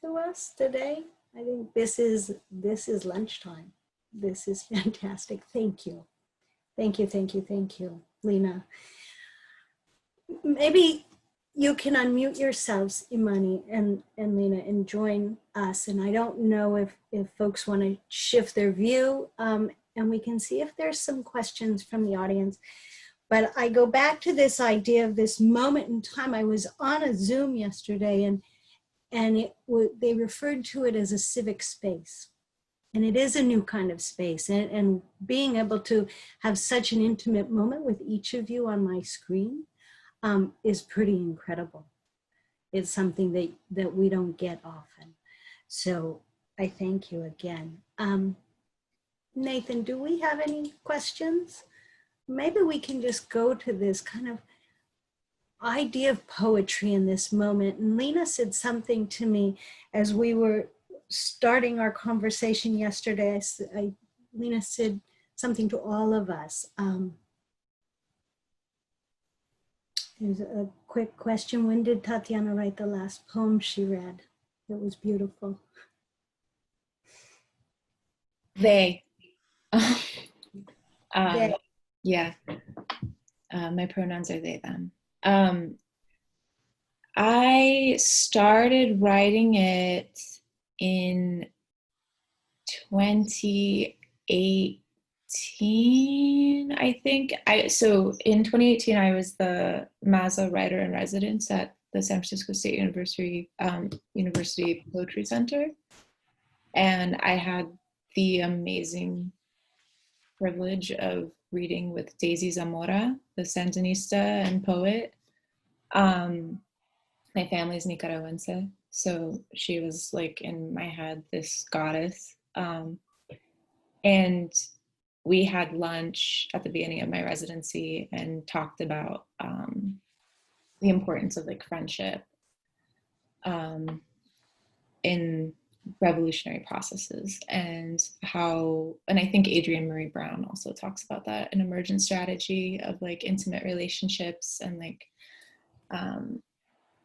to us today. I think this is lunchtime. This is fantastic. Thank you. Thank you, thank you, thank you, Leena. Maybe you can unmute yourselves, Imani and Leena, and join us. And I don't know if folks want to shift their view, and we can see if there's some questions from the audience. But I go back to this idea of this moment in time. I was on a Zoom yesterday, and they referred to it as a civic space. And it is a new kind of space. And being able to have such an intimate moment with each of you on my screen is pretty incredible. It's something that we don't get often. So I thank you again. Nathan, do we have any questions? Maybe we can just go to this kind of idea of poetry in this moment. And Leena said something to me as we were starting our conversation yesterday. Leena said something to all of us. There's a quick question. When did Tatiana write the last poem she read? It was beautiful. They. They. Yeah. My pronouns are they, them. I started writing it in 2018, I think. So in 2018, I was the Maza writer in residence at the San Francisco State University Poetry Center. And I had the amazing privilege of reading with Daisy Zamora, the Sandinista and poet. My family's Nicaragüense, so she was like in my head this goddess. And we had lunch at the beginning of my residency and talked about the importance of like friendship in revolutionary processes, and I think Adrienne Marie Brown also talks about that, an emergent strategy of like intimate relationships and like,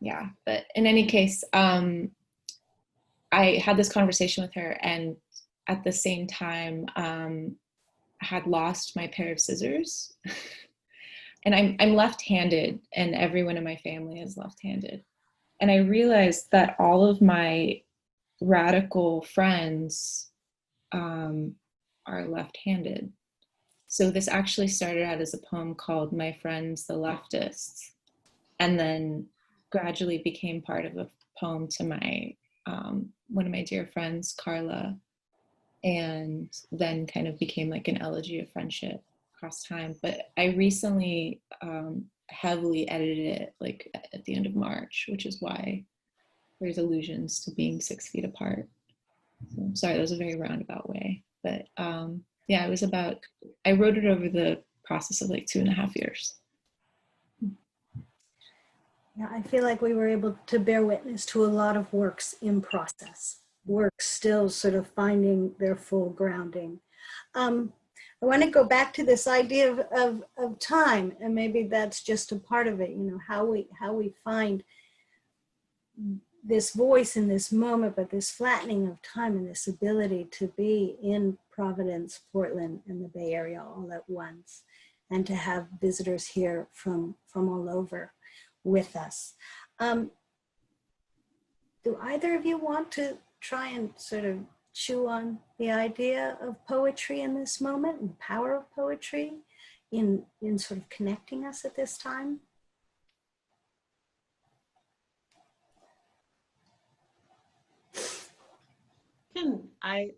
yeah, but in any case, I had this conversation with her, and at the same time, I had lost my pair of scissors. And I'm left-handed, and everyone in my family is left-handed. And I realized that all of my radical friends are left-handed. So this actually started out as a poem called My Friends the Leftists, and then gradually became part of a poem to my one of my dear friends, Carla, and then kind of became like an elegy of friendship across time. But I recently heavily edited it like at the end of March, which is why there's allusions to being 6 feet apart. So, sorry, that was a very roundabout way. But yeah, I wrote it over the process of like 2.5 years. Yeah, I feel like we were able to bear witness to a lot of works in process, works still sort of finding their full grounding. I want to go back to this idea of time, and maybe that's just a part of it, you know, how we find this voice in this moment, but this flattening of time and this ability to be in Providence, Portland, and the Bay Area all at once, and to have visitors here from all over with us. Do either of you want to try and sort of chew on the idea of poetry in this moment and the power of poetry in sort of connecting us at this time? I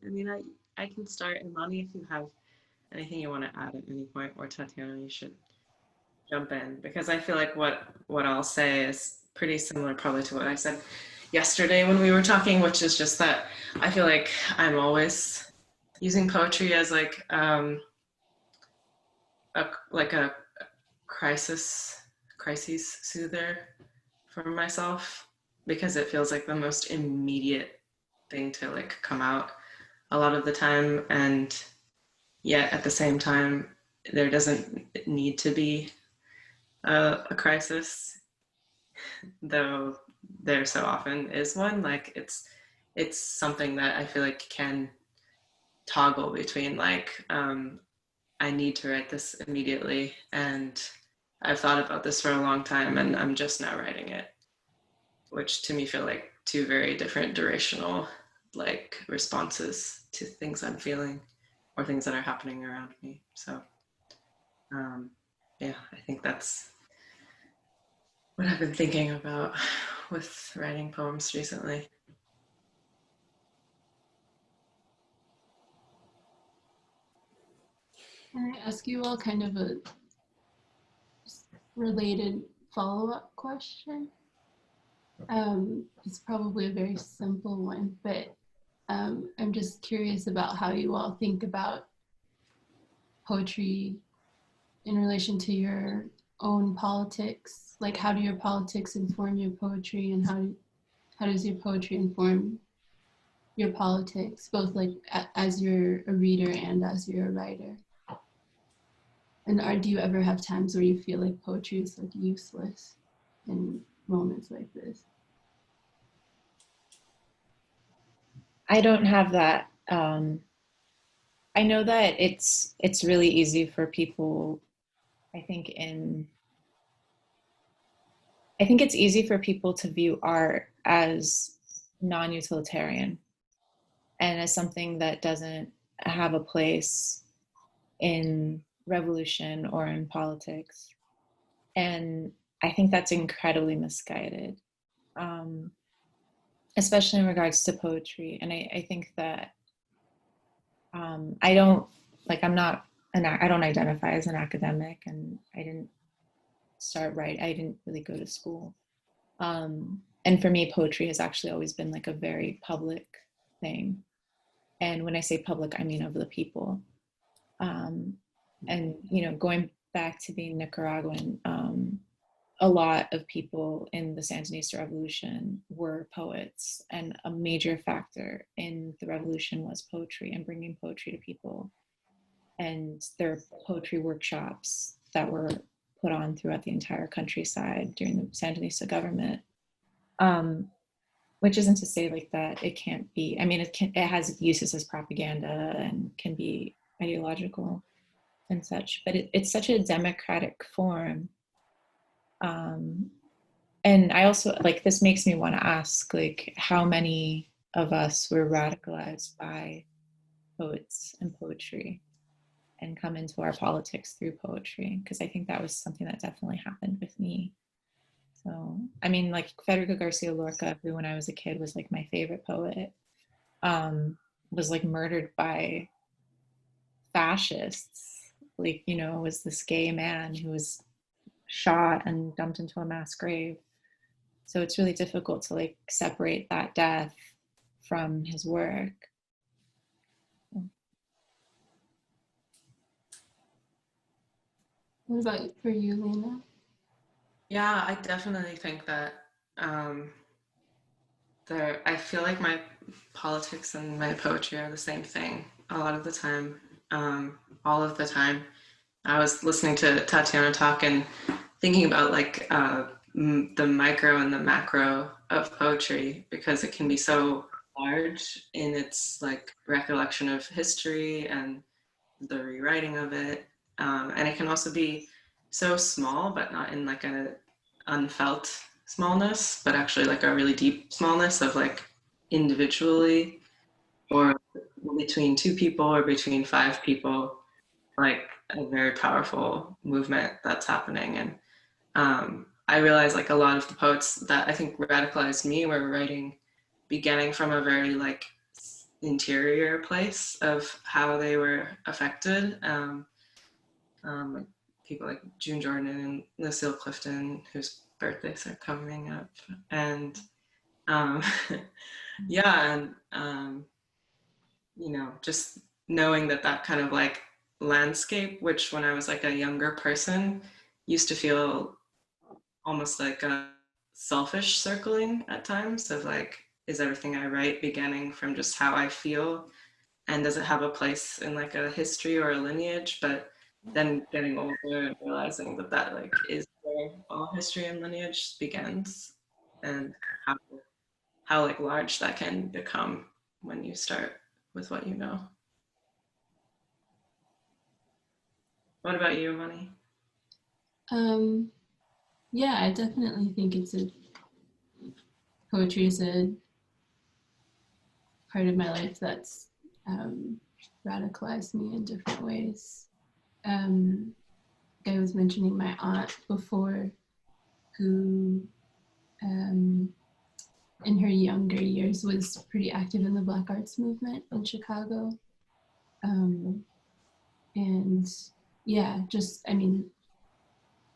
can start. Imani, if you have anything you want to add at any point, or Tatiana, you should jump in, because I feel like what I'll say is pretty similar probably to what I said yesterday when we were talking, which is just that I feel like I'm always using poetry as like a crises soother for myself, because it feels like the most immediate thing to like come out a lot of the time, and yet at the same time there doesn't need to be a crisis, though there so often is one. Like it's something that I feel like can toggle between like I need to write this immediately, and I've thought about this for a long time, and I'm just now writing it, which to me feel like two very different durational like responses to things I'm feeling or things that are happening around me. So yeah, I think that's what I've been thinking about with writing poems recently. Can I ask you all kind of a related follow-up question? It's probably a very simple one, but I'm just curious about how you all think about poetry in relation to your own politics. Like, how do your politics inform your poetry, and how does your poetry inform your politics, both like as you're a reader and as you're a writer? And do you ever have times where you feel like poetry is like useless in moments like this? I don't have that. I know that it's really easy for people, I think it's easy for people to view art as non-utilitarian and as something that doesn't have a place in revolution or in politics. And I think that's incredibly misguided, especially in regards to poetry. And I think that I don't, like, I don't identify as an academic, and I didn't I didn't really go to school. And for me, poetry has actually always been like a very public thing. And when I say public, I mean of the people. And, you know, going back to being Nicaraguan, a lot of people in the Sandinista revolution were poets, and a major factor in the revolution was poetry and bringing poetry to people. And there are poetry workshops that were put on throughout the entire countryside during the Sandinista government. Which isn't to say like that it can't be, I mean, it has uses as propaganda and can be ideological and such, but it's such a democratic form. And I also, like, this makes me want to ask, like, how many of us were radicalized by poets and poetry and come into our politics through poetry? Because I think that was something that definitely happened with me. So, I mean, like Federico Garcia Lorca, who when I was a kid was like my favorite poet, was like murdered by fascists. Like, you know, was this gay man who was shot and dumped into a mass grave. So it's really difficult to like separate that death from his work. What about for you, Leena? Yeah, I definitely think that I feel like my politics and my poetry are the same thing a lot of the time, all of the time. I was listening to Tatiana talk and thinking about like the micro and the macro of poetry, because it can be so large in its like recollection of history and the rewriting of it, and it can also be so small, but not in like a unfelt smallness, but actually like a really deep smallness of like individually or between two people or between five people, like a very powerful movement that's happening. And I realized like a lot of the poets that I think radicalized me were writing beginning from a very like interior place of how they were affected. People like June Jordan and Lucille Clifton, whose birthdays are coming up. And yeah, and you know, just knowing that that kind of like landscape, which when I was like a younger person, used to feel almost like a selfish circling at times of like, is everything I write beginning from just how I feel? And does it have a place in like a history or a lineage? But then getting older and realizing that that like is where all history and lineage begins, and how like large that can become when you start with what you know. What about you, Imani? Yeah, I definitely think poetry is a part of my life that's radicalized me in different ways. I was mentioning my aunt before, who in her younger years was pretty active in the Black Arts movement in Chicago. And yeah, just, I mean,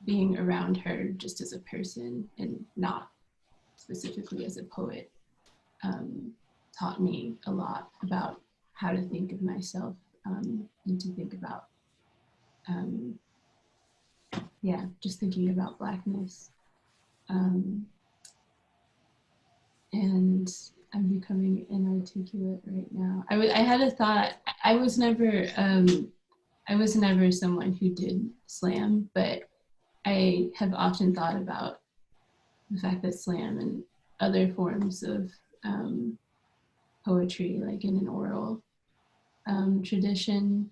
being around her just as a person and not specifically as a poet taught me a lot about how to think of myself and to think about, yeah, just thinking about Blackness. And I'm becoming inarticulate right now. I had a thought. I was never someone who did slam, but I have often thought about the fact that slam and other forms of poetry, like in an oral tradition,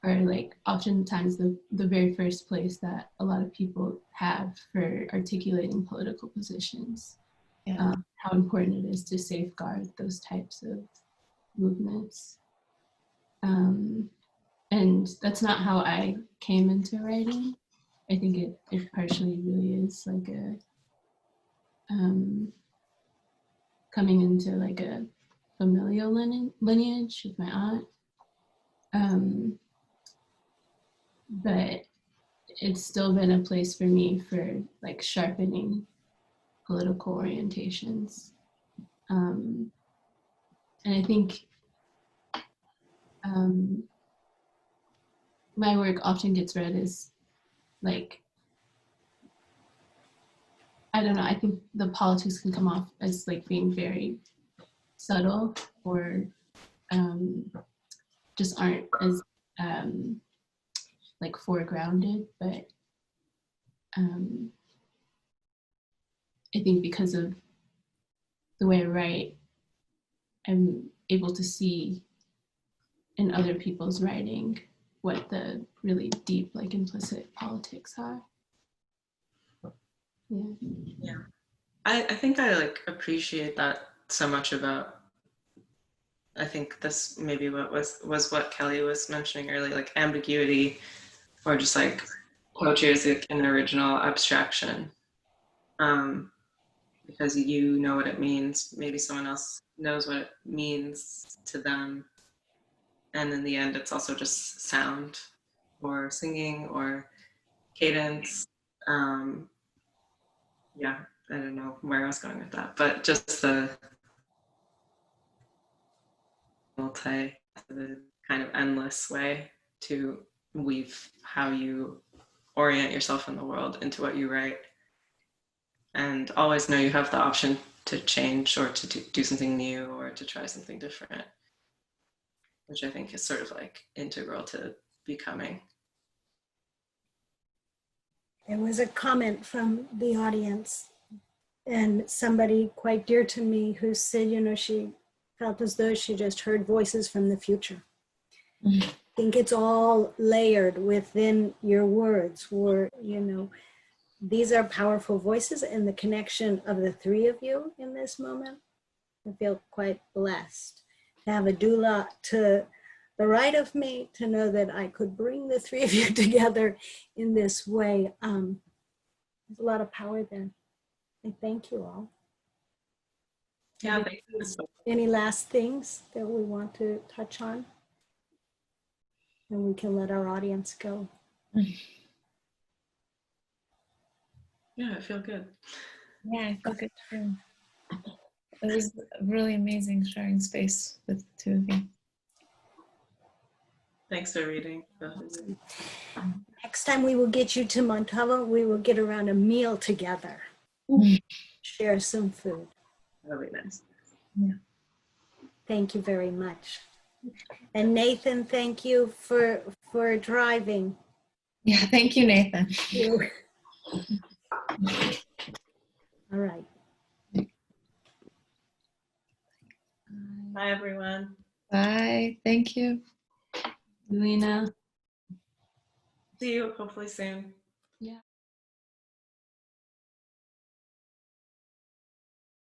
are like oftentimes the very first place that a lot of people have for articulating political positions. Yeah. How important it is to safeguard those types of movements. And that's not how I came into writing. I think it partially really is like a coming into like a familial lineage with my aunt. But it's still been a place for me for like sharpening political orientations. And I think my work often gets read as like, I don't know, I think the politics can come off as like being very subtle or just aren't as like foregrounded, but I think because of the way I write, I'm able to see in other people's writing what the really deep, like implicit politics are. Yeah. Yeah. I think I like appreciate that so much about, I think this maybe what was what Kelly was mentioning earlier, like ambiguity, or just like poetry as like an original abstraction. Because you know what it means, maybe someone else knows what it means to them. And in the end, it's also just sound or singing or cadence. Yeah, I don't know where I was going with that, but just the multi, the kind of endless way to weave how you orient yourself in the world into what you write. And always know you have the option to change or to do something new or to try something different, which I think is sort of like integral to becoming. There was a comment from the audience and somebody quite dear to me who said, you know, she felt as though she just heard voices from the future. I think it's all layered within your words, where, you know, these are powerful voices, and the connection of the three of you in this moment, I feel quite blessed to have a doula to the right of me, to know that I could bring the three of you together in this way. There's a lot of power there. I thank you all. Yeah, thank you. Any last things that we want to touch on? And we can let our audience go. Yeah, I feel good. Yeah, I feel good too. It was really amazing sharing space with the two of you. Thanks for reading. Next time we will get you to Montalvo, we will get around a meal together. Share some food. That'll be nice. Yeah. Thank you very much. And Nathan, thank you for driving. Yeah, thank you, Nathan. All right. Bye, everyone. Bye. Thank you. Leena. See you hopefully soon.